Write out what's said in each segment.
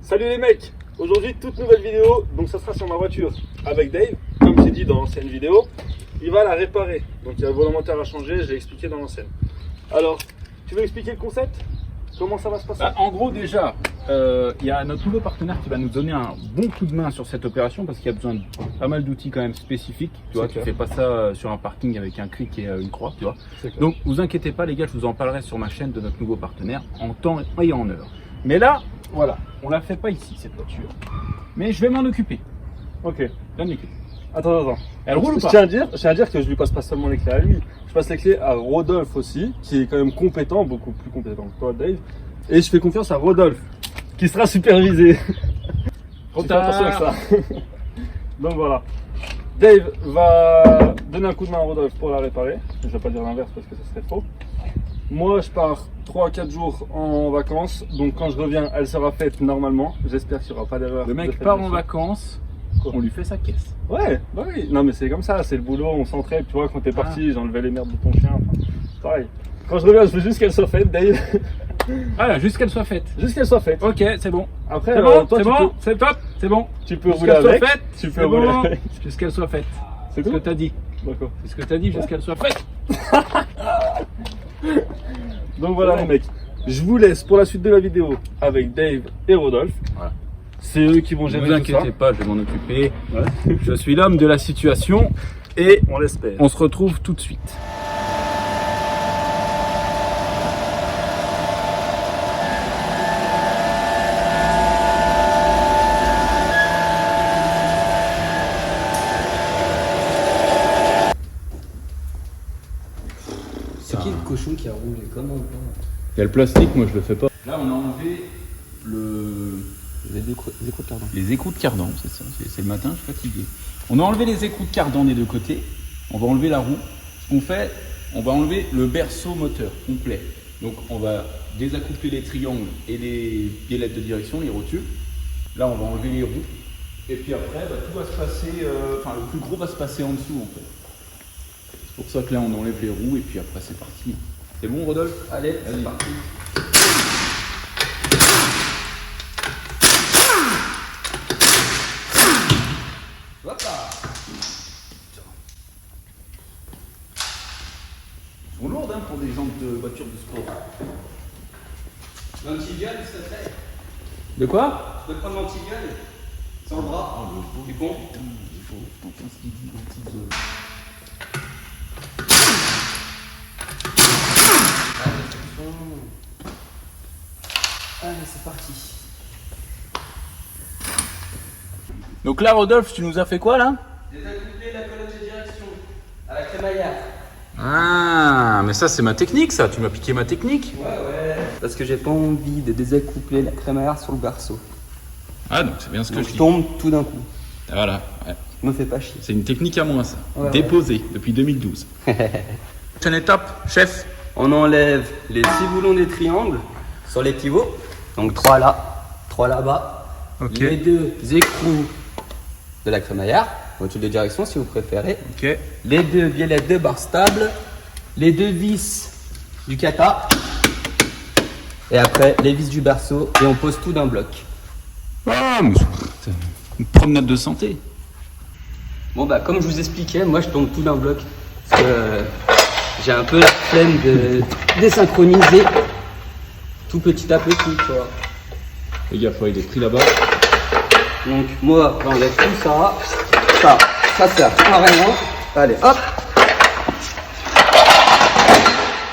Salut les mecs, aujourd'hui toute nouvelle vidéo, donc ça sera sur ma voiture avec Dave, comme j'ai dit dans l'ancienne vidéo, il va la réparer, donc il y a le volant moteur à changer, je l'ai expliqué dans l'ancienne. Alors, tu veux expliquer le concept? Comment ça va se passer? En gros déjà, il y a notre nouveau partenaire qui va nous donner un bon coup de main sur cette opération parce qu'il y a besoin de pas mal d'outils quand même spécifiques. Tu vois, tu fais pas ça sur un parking avec un clic et une croix, tu vois. Donc vous inquiétez pas les gars, je vous en parlerai sur ma chaîne de notre nouveau partenaire en temps et en heure. Mais là, voilà, on la fait pas ici cette voiture. Mais je vais m'en occuper. Ok. Donne les clés. Attends. Elle roule ou pas? Je tiens à dire que je lui passe pas seulement les clés à lui, je passe les clés à Rodolphe aussi, qui est quand même compétent, beaucoup plus compétent que toi Dave. Et je fais confiance à Rodolphe, qui sera supervisé. Trop Fais tard. attention avec ça. Donc voilà. Dave va donner un coup de main à Rodolphe pour la réparer. Je vais pas dire l'inverse parce que ça serait faux. Moi je pars 3-4 jours en vacances, donc quand je reviens elle sera faite normalement. J'espère qu'il n'y aura pas d'erreur. Le mec part en vacances, on lui fait sa caisse. Ouais, bah oui, non mais c'est comme ça, c'est le boulot, on s'entraide, tu vois, quand t'es parti, j'enlevais les merdes de ton chien, enfin, pareil. Quand je reviens, je veux juste qu'elle soit faite, Dave. Ah, juste qu'elle soit faite. Juste qu'elle soit faite. Ok, c'est bon. Après, C'est bon, toi, c'est bon, c'est top, c'est bon. tu peux Juste rouler qu'elle soit avec, faite, tu peux c'est rouler bon. avec. Juste qu'elle soit faite. C'est ce que tout. t'as dit. D'accord. C'est ce que t'as dit, juste qu'elle soit faite. Donc voilà les mecs, je vous laisse pour la suite de la vidéo avec Dave et Rodolphe. Voilà. C'est eux qui vont Ne gérer vous tout ça. inquiétez pas, je vais m'en occuper. Ouais. Je suis l'homme de la situation et On l'espère. on se retrouve tout de suite. C'est qui le cochon qui a roulé? Comment on peut? Il y a le plastique, moi je le fais pas. Là on a enlevé les écrous de cardan. Les écrous de cardan, c'est ça. C'est le matin, je suis fatigué. On a enlevé les écrous de cardan des deux côtés. On va enlever la roue. Ce qu'on fait, on va enlever le berceau moteur complet. Donc on va désaccoupler les triangles et les biellettes de direction, les rotules. Là on va enlever les roues. Et puis après, tout va se passer, le plus gros va se passer en dessous en fait. C'est pour ça que là on enlève les roues et puis après c'est parti. C'est bon Rodolphe? Allez, Vas-y. c'est parti. Hop là. Elles sont lourdes pour des jantes de voiture de sport. L'antivial, ça te fait? De quoi? Je peux prendre l'antivial sans bras. Du con. Il faut tenter ce qu'il dit. Allez, c'est parti. Donc là Rodolphe, tu nous as fait quoi là? Désaccoupler la colonne de direction à la crémaillère. Ah, mais ça c'est ma technique ça, tu m'as piqué ma technique. Ouais. Parce que j'ai pas envie de désaccoupler la crémaillère sur le berceau. Ah donc c'est bien ce que Donc je je dis. tombe tout d'un coup. Voilà, ouais. Me fais pas chier. C'est une technique à moi ça. Ouais, Déposée depuis 2012. Prochaine étape, chef. On enlève les 6 boulons des triangles sur les pivots. Donc 3 là, 3 là-bas. Ok. Les 2 écrous de la crémaillère, voiture de direction si vous préférez. Ok. Les 2 biellettes de barre stable. Les 2 vis du kata. Et après les vis du berceau. Et on pose tout d'un bloc. Ah, mais c'est une promenade de santé. Bon bah comme je vous expliquais, moi je tombe tout d'un bloc. Parce que j'ai un peu la flemme de désynchroniser tout petit à petit, tu vois. Les gars, il est pris là-bas. Donc moi j'enlève tout ça. Ça sert à rien. Allez hop,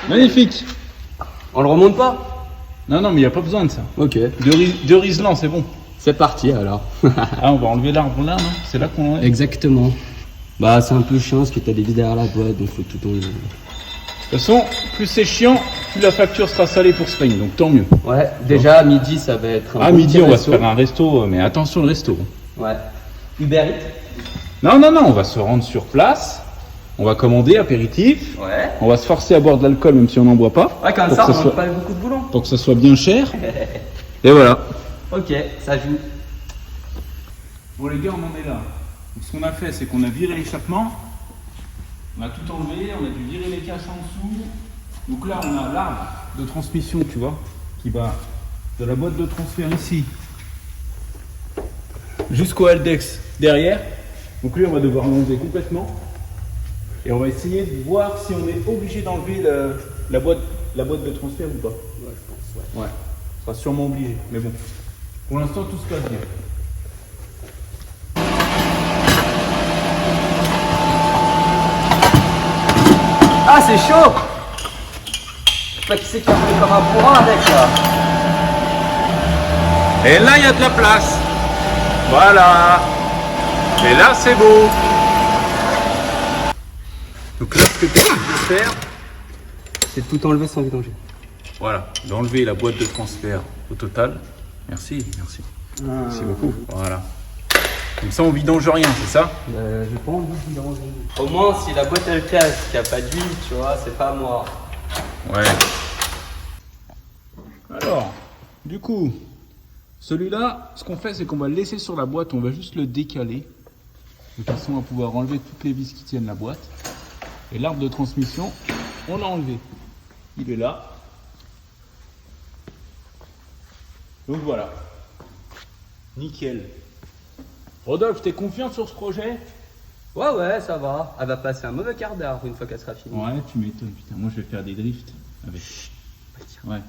Magnifique. on le remonte pas? Non, mais il n'y a pas besoin de ça. Ok. De Riesland, c'est bon. C'est parti alors. Ah, on va enlever l'arbre là, non? C'est là qu'on enlève. Exactement. Bah c'est un peu chiant parce que t'as des vis derrière la boîte, donc faut tout enlever. De toute façon, plus c'est chiant, plus la facture sera salée pour Spain, donc tant mieux. Ouais, déjà à midi ça va être À bon midi, petit on va se resto. faire un resto, mais attention le resto. Ouais. Uber Eats. Non, on va se rendre sur place, on va commander apéritif, Ouais. on va se forcer à boire de l'alcool même si on n'en boit pas. Ouais, comme pour ça que on ça manque soit, pas beaucoup de boulons. pour que ça soit bien cher. Et voilà. Ok, ça joue. Bon les gars, on en est là. Donc, ce qu'on a fait, c'est qu'on a viré l'échappement, on a tout enlevé, on a dû virer les caches en dessous. Donc là, on a l'arbre de transmission, tu vois, qui va de la boîte de transfert ici jusqu'au haldex derrière. Donc lui, on va devoir l'enlever complètement. Et on va essayer de voir si on est obligé d'enlever la boîte de transfert ou pas. Ouais, je pense, ouais. Ouais, on sera sûrement obligé. Mais bon, pour l'instant, tout se passe bien. Ah, c'est chaud! Je sais pas qui c'est qui a roulé comme un bourrin avec là. Et là, il y a de la place. Voilà. Et là, c'est beau. Donc là, ce que tu peux faire, C'est tout enlever sans vidanger. voilà, d'enlever la boîte de transfert au total. Merci, merci. Merci beaucoup. Voilà. Comme ça, on vidange rien, c'est ça? J'ai pas envie de vidanger. Au moins, si la boîte elle casse, qu'il n'y a pas d'huile, tu vois, c'est pas moi. Ouais. Alors, du coup, celui-là, ce qu'on fait, c'est qu'on va le laisser sur la boîte, on va juste le décaler, de façon à pouvoir enlever toutes les vis qui tiennent la boîte. Et l'arbre de transmission, on l'a enlevé. Il est là. Donc voilà. Nickel. Rodolphe, t'es confiant sur ce projet? Ouais, ça va. Elle va passer un mauvais quart d'heure une fois qu'elle sera finie. Ouais, tu m'étonnes, putain. Moi, je vais faire des drifts avec. Ouais, c'est vrai.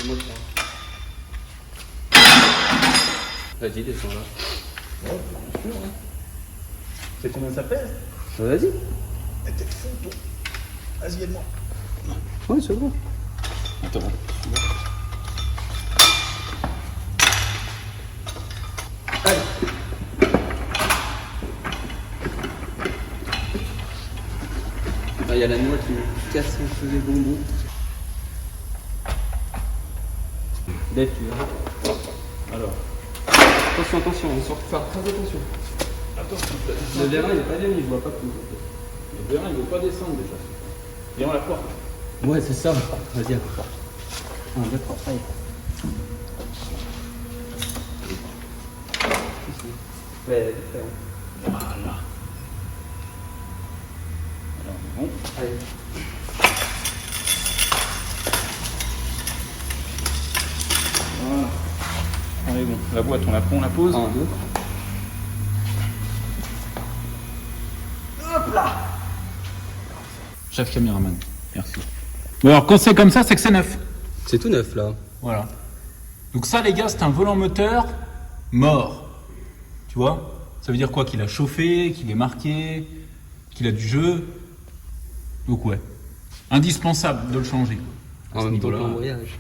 C'est moi ça. Vas-y, descends là. C'est combien ça pèse? Vas-y. T'es fou, toi. Vas-y, aide-moi. Ouais, c'est bon. Attends. Allez. Il y a la noix qui casse un peu les bonbons. Dave, tu verras. Alors. Attention, on sort faire très attention. Attention, Le vérin il est pas bien, il voit pas tout. le vérin, il ne veut pas descendre déjà. Et on la porte. Ouais, c'est ça. Vas-y, apporte. 1, 2, 3, allez. Ouais, Voilà. Alors, bon. allez. Voilà. Allez, bon. La boîte, on la prend, on la pose. 1, 2. Hop là. Chef caméraman, merci. Bon, alors quand c'est comme ça, c'est que c'est neuf. C'est tout neuf là. Voilà. Donc ça, les gars, c'est un volant moteur mort. Tu vois? Ça veut dire quoi? Qu'il a chauffé, qu'il est marqué, qu'il a du jeu. Donc ouais. Indispensable de le changer. En même temps que l'embrayage.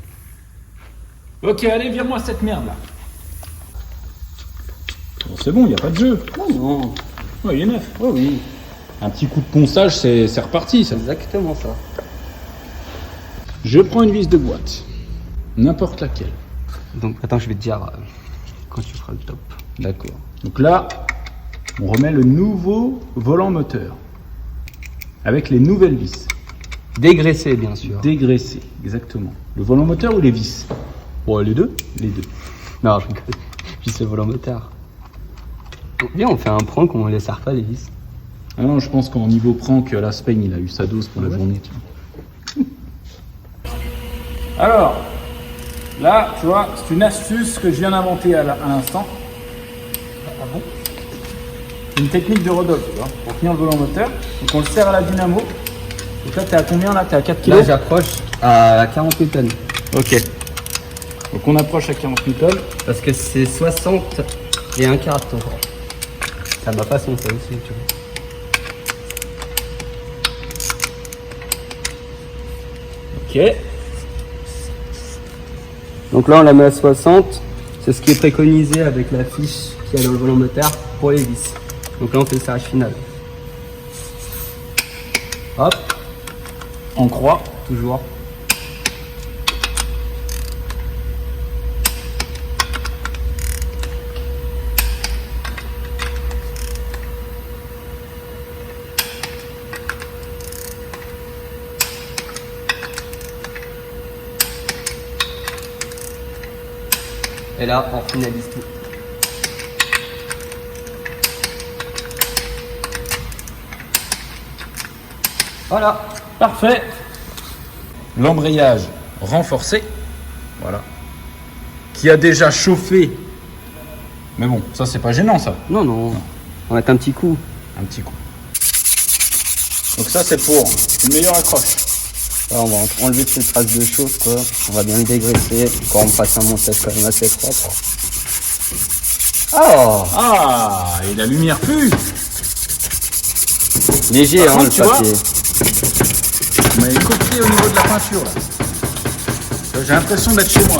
Ok, allez, vire-moi cette merde là. Bon, c'est bon, il n'y a pas de jeu. Non. Ouais, il est neuf. Oh oui. Un petit coup de ponçage, c'est reparti ça. C'est exactement ça. Je prends une vis de boîte. N'importe laquelle. Donc attends, je vais te dire quand tu feras le top. D'accord. Donc là, on remet le nouveau volant moteur. Avec les nouvelles vis. Dégraissé bien sûr. Dégraissé, exactement. Le volant moteur ou les vis? Bon, les deux? Les deux. Non, je rigole. Juste le volant moteur. Donc, viens, on fait un prank, on les serre pas les vis. Ah non, je pense qu'en niveau prank, la Spain, il a eu sa dose pour la journée. Tu vois. Alors, là, tu vois, c'est une astuce que je viens d'inventer à l'instant. Ah bon? C'est une technique de Rodolphe, tu vois, pour tenir le volant moteur. Donc on le serre à la dynamo. Donc là, t'es à combien là? T'es à 4 kg? Là, j'approche à 40 newtons. Ok. Donc on approche à 40 newtons. Parce que c'est 60 et un quart de temps. Ça ma façon, ça aussi, tu vois. Ok. Donc là, on la met à 60. C'est ce qui est préconisé avec la fiche qu'il y a dans le volant moteur pour les vis. Donc là, on fait le serrage final. Hop, En croix. toujours. Et là, on finalise tout. Voilà. Parfait. L'embrayage renforcé. Voilà. qui a déjà chauffé. Mais bon, ça c'est pas gênant ça. Non, non. On va mettre un petit coup. Un petit coup. Donc ça c'est pour une meilleure accroche. Là, on va enlever ces traces de chauffe, quoi. On va bien le dégraisser. Quand on passe un montage quand même assez propre. Oh, Ah, et la lumière fut. léger, Par hein, contre, le tu papier. On m'avait copié au niveau de la peinture là. J'ai l'impression d'être chez moi.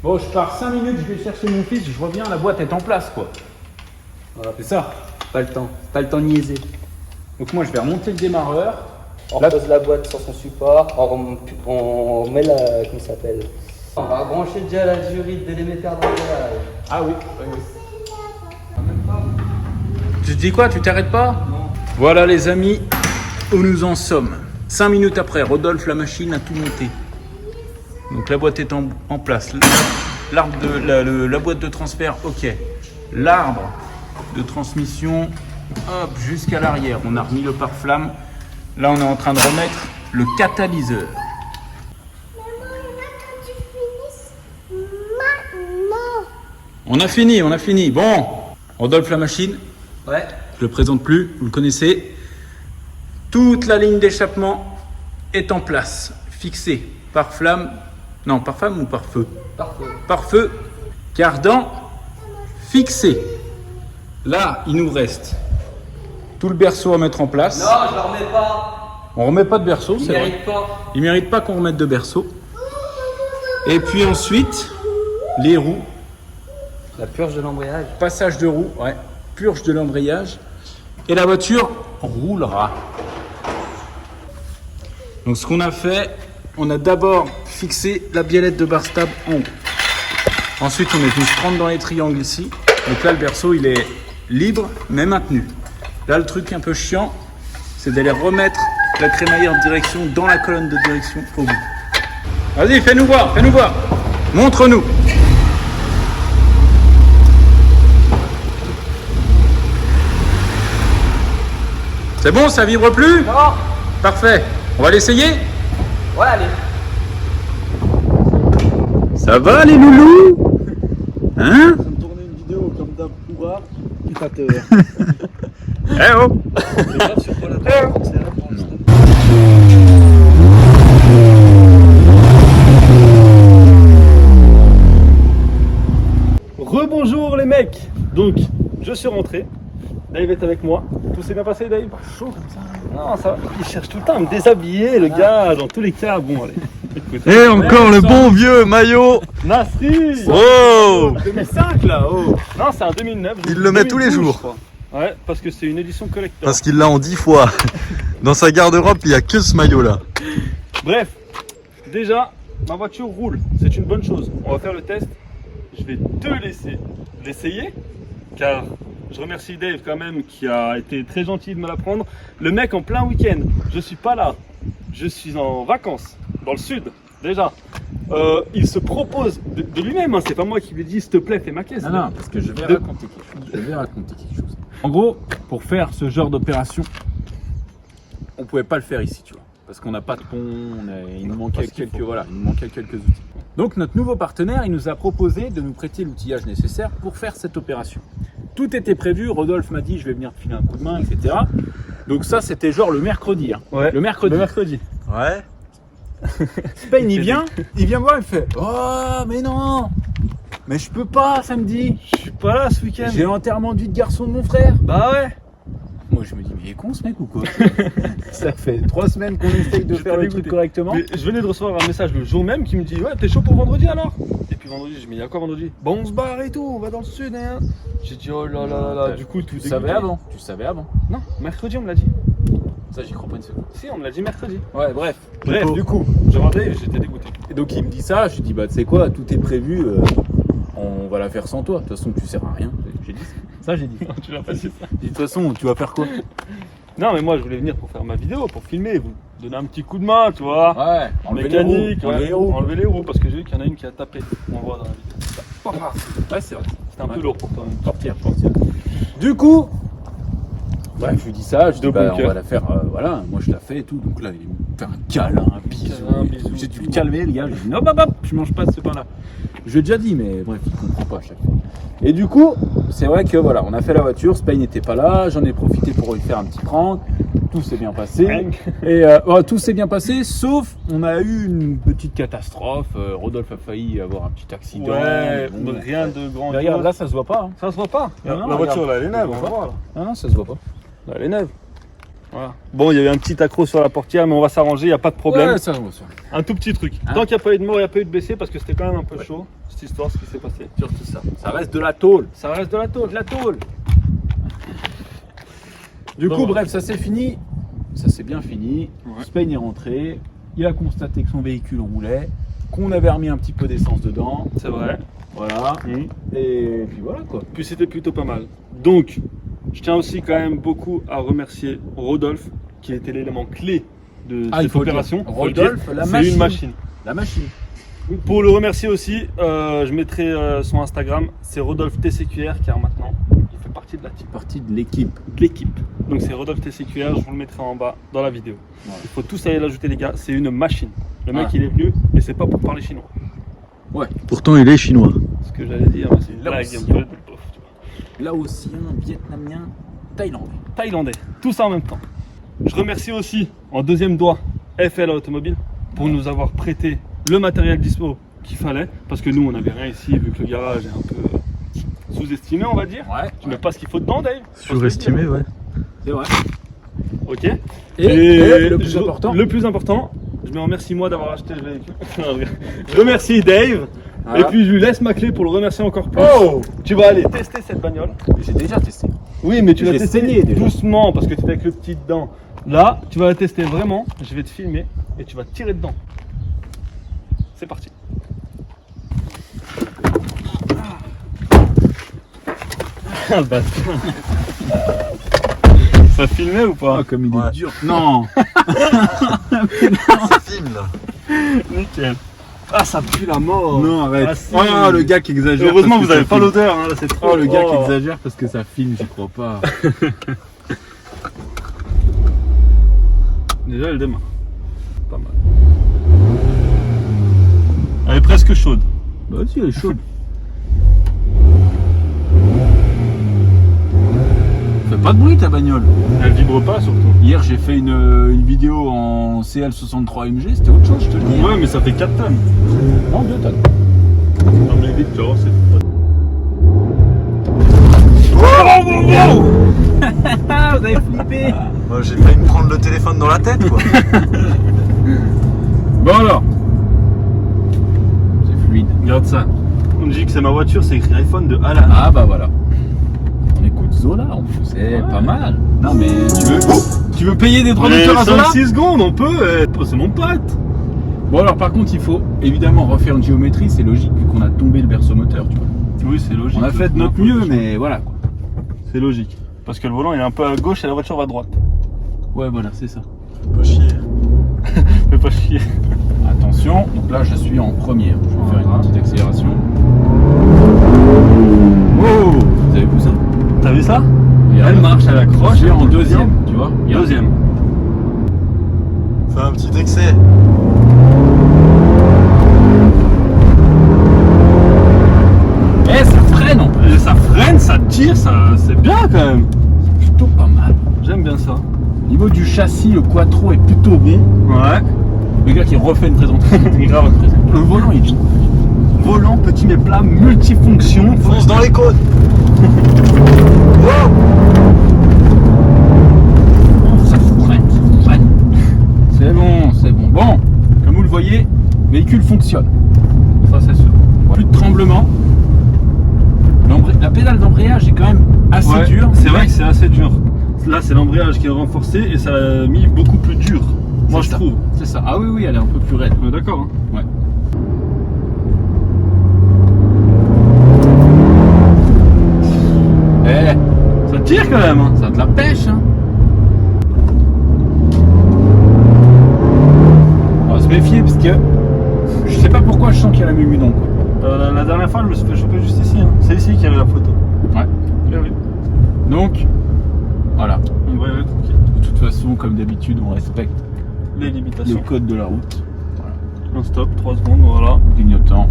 Bon, je pars 5 minutes, je vais chercher mon fils, je reviens, la boîte est en place quoi. Voilà. C'est ça. Pas le temps. Pas le temps de niaiser. Donc moi je vais remonter le démarreur. On pose la boîte sur son support, on met la... comment ça s'appelle? On va brancher déjà la durite de l'émetteur d'embrayage. Ah oui, Tu te dis quoi? Tu t'arrêtes pas? Non. Voilà les amis, où nous en sommes. 5 minutes après, Rodolphe, la machine a tout monté. Donc la boîte est en place. L'arbre de la boîte de transfert, ok. L'arbre de transmission, hop, jusqu'à l'arrière. On a remis le pare-flamme. Là, on est en train de remettre le catalyseur. On a fini. Bon, Rodolphe, la machine. Ouais. Je le présente plus, vous le connaissez. Toute la ligne d'échappement est en place, fixée par flamme. Non, par flamme ou par feu? Parfait. Par feu, cardan fixé. Là, il nous reste tout le berceau à mettre en place. Non, je le remets pas. On remet pas de berceau, Il c'est vrai. mérite pas. Il mérite pas qu'on remette de berceau. Et puis ensuite, les roues, La purge de l'embrayage. passage de roue, ouais, purge de l'embrayage. Et la voiture roulera. Donc ce qu'on a fait, on a d'abord fixé la biellette de bar stable en haut. Ensuite, on est venu se prendre dans les triangles ici. Donc là, le berceau, il est libre, mais maintenu. Là, le truc un peu chiant, c'est d'aller remettre la crémaillère de direction dans la colonne de direction au bout. Vas-y, fais-nous voir. Montre-nous. C'est bon, ça vibre plus? Non. Parfait. On va l'essayer? Ouais, allez. Ça va les loulous? Hein? Je me tourner une vidéo comme d'hab pourra. Eh oh! Rebonjour les mecs. Donc, je suis rentré. Dave est avec moi. Tout s'est bien passé, Dave? Chaud comme ça. Non, ça va. Il cherche tout le temps à me déshabiller, le gars. Dans tous les cas, bon, allez. Écoute. Et encore le bon vieux maillot. Nasri. Oh, 2005 là. Oh. Non, c'est un 2009. Il le met tous les 2012, jours. je crois. Ouais, parce que c'est une édition collector. parce qu'il l'a en 10 fois. Dans sa garde-robe, il n'y a que ce maillot-là. Bref, déjà, ma voiture roule. C'est une bonne chose. On va faire le test. Je vais te laisser l'essayer, car je remercie Dave quand même qui a été très gentil de me la prendre. Le mec en plein week-end, je suis pas là. Je suis en vacances, dans le sud, déjà. Il se propose de lui-même, hein. C'est pas moi qui lui dis s'il te plaît, fais ma caisse. Non, parce que je vais raconter quelque chose. En gros, pour faire ce genre d'opération, on pouvait pas le faire ici, tu vois. Parce qu'on n'a pas de pont, il nous manquait quelques outils. Donc notre nouveau partenaire, il nous a proposé de nous prêter l'outillage nécessaire pour faire cette opération. Tout était prévu, Rodolphe m'a dit je vais venir te filer un coup de main, etc. Donc ça c'était genre le mercredi. Hein. Ouais, le mercredi. Ouais. Spain, il vient me voir, il fait « Oh, mais non, mais je peux pas samedi, Je suis pas là ce week-end. j'ai l'enterrement de vie de garçon de mon frère. » Bah ouais. Moi je me dis « Mais il est con ce mec ou quoi ?» Ça fait 3 semaines qu'on essaye de faire le truc correctement. Mais je venais de recevoir un message le jour même qui me dit ouais t'es chaud pour vendredi alors? Et puis vendredi je me dis il y a quoi vendredi? Bon on se barre et tout, on va dans le sud hein. J'ai dit oh là là là, du coup tout Tu savais avant. Non, mercredi on me l'a dit. Ça j'y crois pas une seconde. Si on me l'a dit mercredi. Ouais bref. Bref, du coup, je rendais et j'étais dégoûté. Et donc il me dit ça, je lui dis bah tu sais quoi, tout est prévu, on va la faire sans toi. De toute façon tu sers à rien. J'ai dit ça. J'ai dit. Tu l'as pas dit ça. De toute façon tu vas faire quoi? Non mais moi je voulais venir pour faire ma vidéo, pour filmer, vous donner un petit coup de main, tu vois. Ouais. Mécanique, enlever les roues. enlever les roues parce que j'ai vu qu'il y en a une qui a tapé. On voit dans la vidéo. Ouais c'est vrai. C'était un peu lourd pour toi. Portière. Du coup, Bref, je lui dis ça, je dis De bah, bon on cœur. va la faire, voilà, moi je la fais et tout. Donc là, il me fait un câlin, un bisou. Câlin, et bisou, tout. J'ai dû le tout. calmer, le gars. J'ai dit non, bah, je mange pas de ce pain-là. Je lui ai déjà dit, mais bref, il comprend pas à chaque fois. Et du coup, c'est vrai que voilà, on a fait la voiture, Spain n'était pas là, j'en ai profité pour lui faire un petit prank. Tout s'est bien passé. Et tout s'est bien passé, sauf on a eu une petite catastrophe. Rodolphe a failli avoir un petit accident. Ouais, Bon, rien de grand. mais regarde, là ça se voit pas. Hein. ça se voit pas. Non, non, la voiture regarde. là, elle est neuve, On on voit va voir. Là. Non, ça se voit pas. Là, elle est neuve. Voilà. Bon, il y avait un petit accro sur la portière, mais on va s'arranger, il n'y a pas de problème. Ouais, ça se voit ça. Un tout petit truc. Hein Tant qu'il n'y a pas eu de mort, il n'y a pas eu de blessé parce que c'était quand même un peu chaud, cette histoire, ce qui s'est passé. Surtout ça. Ça reste de la tôle. Ça reste de la tôle. De la tôle. Du Bon, coup, ouais. bref, ça s'est fini. Ça s'est bien fini. Ouais. Spain est rentré. Il a constaté que son véhicule roulait, qu'on avait remis un petit peu d'essence dedans. C'est vrai. Voilà. Et puis voilà quoi. Puis c'était plutôt pas mal. Donc, je tiens aussi quand même beaucoup à remercier Rodolphe, qui a été l'élément clé de Ah, il cette faut le opération. dire. Faut le dire. Rodolphe, la C'est machine. une machine. La machine. Pour le remercier aussi, je mettrai son Instagram, c'est Rodolphe TCQR, car maintenant il fait partie de la team, Partie de l'équipe. de l'équipe. Donc c'est Rodolphe TCQR, je vous le mettrai en bas dans la vidéo. Voilà. Il faut tous aller l'ajouter les gars, c'est une machine. Le mec Ah. il est venu et c'est pas pour parler chinois. Pourtant, il est chinois. Ce que j'allais dire, c'est une Là blague aussi. un peu de pauvre, tu vois. Laotien, vietnamien, thaïlandais. Thaïlandais, tout ça en même temps. Je remercie aussi en deuxième doigt FL Automobile pour nous avoir prêté le matériel dispo qu'il fallait, parce que nous on n'avait rien ici vu que le garage est un peu sous-estimé on va dire. Ouais. Tu mets pas ce qu'il faut dedans Dave. Surestimé, ouais. C'est vrai. Ok. Et le plus important. Le plus important, je me remercie moi d'avoir acheté le véhicule. Je remercie Dave. Voilà. Et puis je lui laisse ma clé pour le remercier encore plus. Oh. Tu vas aller tester cette bagnole. J'ai déjà testé. Oui, mais tu Je l'as l'ai testé saigné déjà. doucement parce que tu étais avec le petit dedans. Là, tu vas la tester vraiment. Je vais te filmer et tu vas tirer dedans. C'est parti. Ah, le bâtard. Ça filmait ou pas? Comme il Ouais. est dur. Non. Ça filme là. Nickel. Ah, ça pue la mort. Non, arrête. Ah, si. Oh, le gars qui exagère. Heureusement, parce vous que avez ça pas filme. l'odeur. Hein, là, c'est trop. Oh, le gars qui Oh. exagère parce que ça filme, j'y crois pas. Déjà, elle démarre. Pas mal. Elle est presque chaude. Bah, si, elle est chaude. Fais pas de bruit ta bagnole. Elle vibre pas surtout. Hier, j'ai fait une vidéo en CL63 MG, c'était autre chose, je te le dis. Ouais, mais ça fait 4 tonnes. Non, 2 tonnes. Non, mais Victor, c'est pas. Ah, vous avez flippé. Moi, j'ai failli me prendre le téléphone dans la tête, quoi. Bon alors. C'est fluide. Regarde ça. On dit que c'est ma voiture, c'est écrit iPhone de Alan. Ah bah voilà. On écoute Zola en plus, c'est pas mal. Non mais tu veux payer des droits d'auteur à Zola? 5-6 secondes, on peut. C'est mon pote. Bon alors par contre il faut évidemment refaire une géométrie, c'est logique vu qu'on a tombé le berceau moteur, tu vois. Oui, c'est logique. On a fait de notre mieux mais voilà quoi. C'est logique. Parce que le volant il est un peu à gauche et la voiture va à droite. Ouais voilà c'est ça. Pas chier. Fais pas chier. Attention, donc là je suis en première. Je vais faire une petite accélération. Oh, vous avez vu ça? T'as vu ça? Regarde. Elle marche, elle accroche. Je suis en deuxième, tu vois. Regarde. Deuxième. Fais un petit excès. Eh ça freine en plus. Et ça freine, ça tire, ça, c'est bien quand même. Plutôt pas mal. J'aime bien ça. Au niveau du châssis, le quattro est plutôt bon. Ouais. Le gars qui refait une présentation. Grave. Le volant il est Volant, petit mais plat, multifonction. Fonce dans les cônes. Wow. ça freine, ça freine. C'est bon, c'est bon. Bon, comme vous le voyez, le véhicule fonctionne. Ça c'est sûr. Plus de tremblement. La pédale d'embrayage est quand même assez Ouais, dure. c'est vrai que c'est assez dur. Là c'est l'embrayage qui est renforcé et ça l'a mis beaucoup plus dur. Moi je ça. trouve. C'est ça. Ah oui, oui, elle est un peu plus raide. On est d'accord. Hein. Ouais. Eh, Ça tire quand même. Hein. ça a de la pêche, hein. On va se méfier parce que je sais pas pourquoi je sens qu'il y a la mumudon quoi. La dernière fois je me suis fait choper juste ici. Hein. C'est ici qu'il y avait la photo. Ouais. Bien vu. Donc, Voilà. On va y aller tranquille. De toute façon, comme d'habitude, on respecte Les le limitations. code de la route. Un stop, 3 secondes, voilà. Clignotant.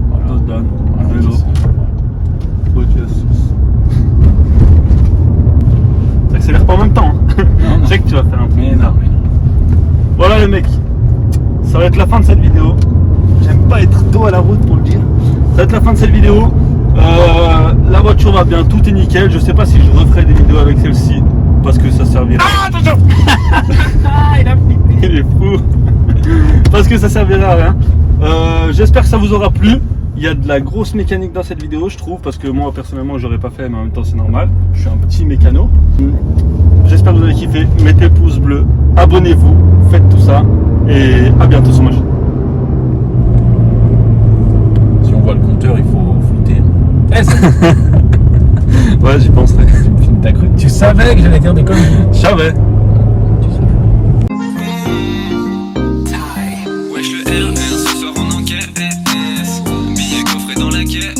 Voilà. Dodane, Voilà, vélo. c'est ça. Ça accélère pas en même temps. Hein. Non, non. Je sais que tu vas faire un truc. Mais non, mais... Voilà les mecs, ça va être la fin de cette vidéo. J'aime pas être dos à la route pour le dire. Ça va être la fin de cette vidéo. La voiture va bien, tout est nickel. Je sais pas si je referai des vidéos avec celle-ci parce que ça servira. Ah attention. Il a flippé. Il est fou. Parce que ça servira à rien. J'espère que ça vous aura plu. Il y a de la grosse mécanique dans cette vidéo, je trouve, parce que moi personnellement j'aurais pas fait, mais en même temps c'est normal. Je suis un petit mécano. J'espère que vous avez kiffé. Mettez le pouce bleu, abonnez-vous, faites tout ça, et à bientôt sur ma chaîne. Si on voit le compteur, il faut flouter. Eh, ça... Ouais, j'y penserai. T'as cru? Tu savais que j'allais dire des conneries. Je savais. Tu savais. Wesh le RR ce soir en enquête. Billet coffré dans la caisse.